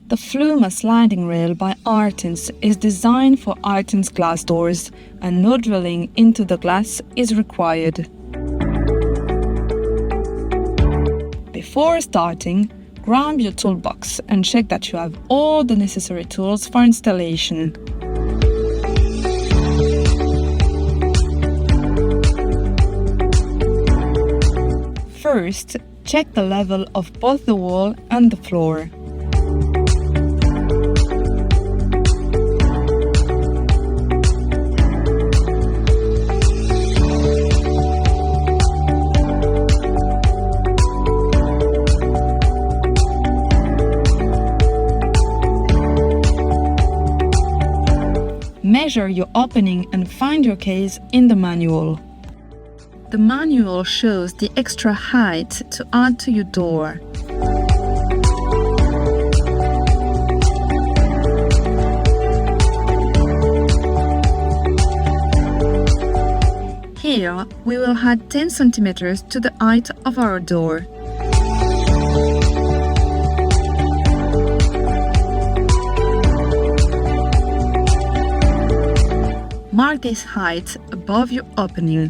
The FLUMA sliding rail by Artens is designed for Artens glass doors, and no drilling into the glass is required. Before starting, grab your toolbox and check that you have all the necessary tools for installation. First, check the level of both the wall and the floor. Measure your opening and find your case in the manual. The manual shows the extra height to add to your door. Here, we will add 10 centimeters to the height of our door. Mark this height above your opening.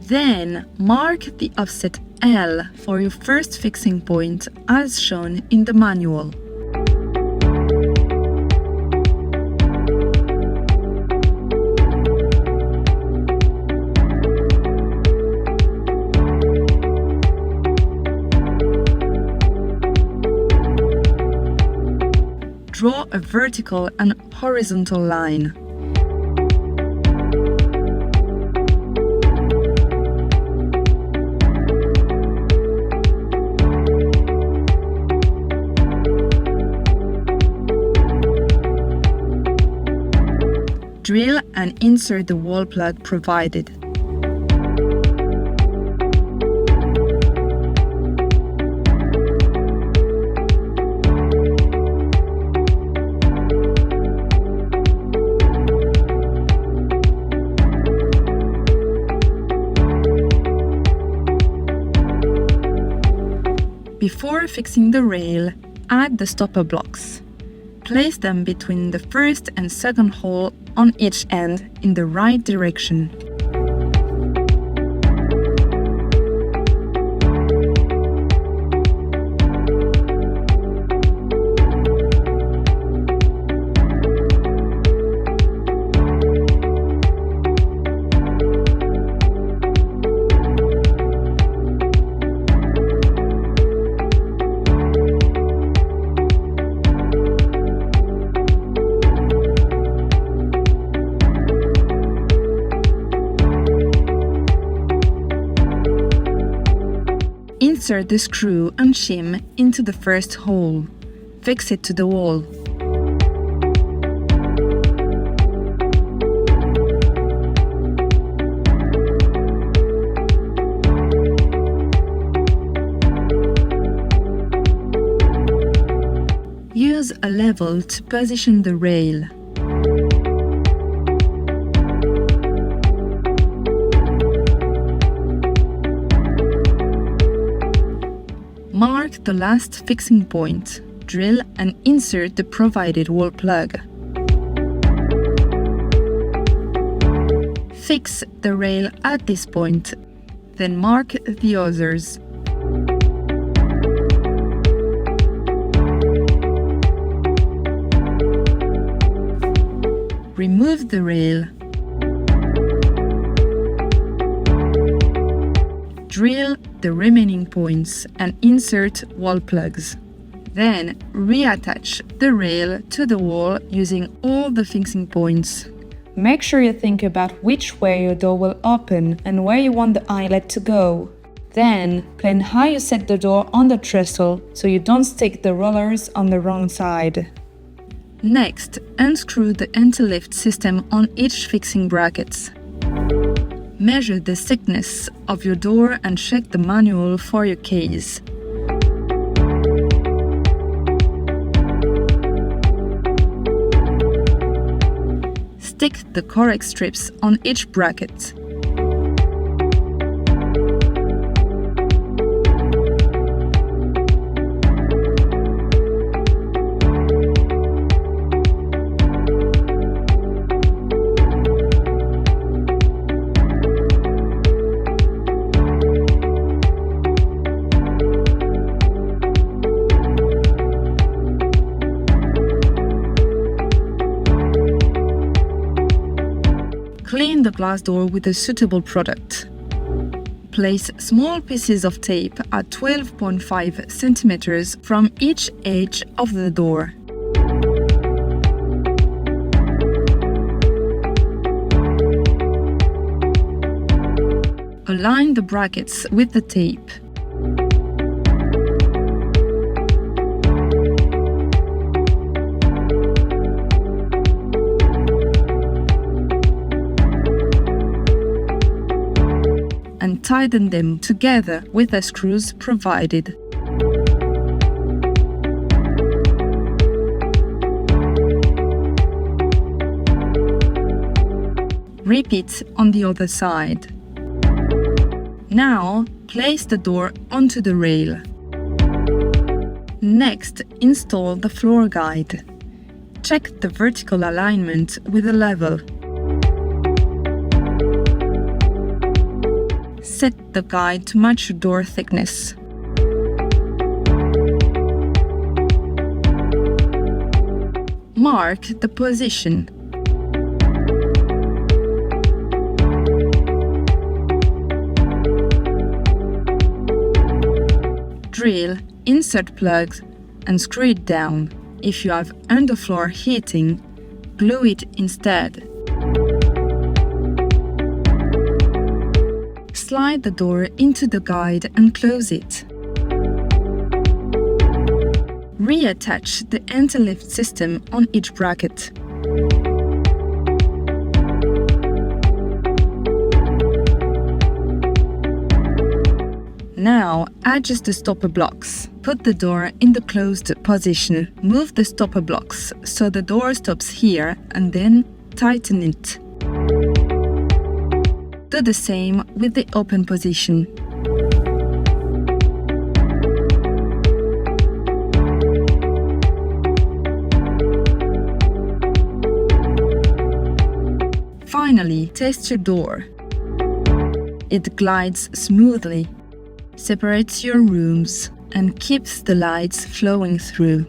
Then, mark the offset L for your first fixing point as shown in the manual. Draw a vertical and horizontal line. Drill and insert the wall plug provided. Before fixing the rail, add the stopper blocks. Place them between the first and second hole on each end in the right direction. Insert the screw and shim into the first hole. Fix it to the wall. Use a level to position the rail. Mark the last fixing point, drill and insert the provided wall plug. Fix the rail at this point, then mark the others. Remove the rail. Drill the remaining points and insert wall plugs. Then reattach the rail to the wall using all the fixing points. Make sure you think about which way your door will open and where you want the eyelet to go. Then plan how you set the door on the trestle so you don't stick the rollers on the wrong side. Next, unscrew the anti-lift system on each fixing bracket. Measure the thickness of your door and check the manual for your case. Stick the correct strips on each bracket. glass door with a suitable product. Place small pieces of tape at 12.5 centimeters from each edge of the door. Align the brackets with the tape. And tighten them together with the screws provided. Repeat on the other side. Now, place the door onto the rail. Next, install the floor guide. Check the vertical alignment with a level. Set the guide to match your door thickness. Mark the position. Drill, insert plugs, and screw it down. If you have underfloor heating, glue it instead. Slide the door into the guide and close it. Reattach the anti-lift system on each bracket. Now, adjust the stopper blocks. Put the door in the closed position. Move the stopper blocks so the door stops here and then tighten it. Do the same with the open position. Finally, test your door. It glides smoothly, separates your rooms, and keeps the lights flowing through.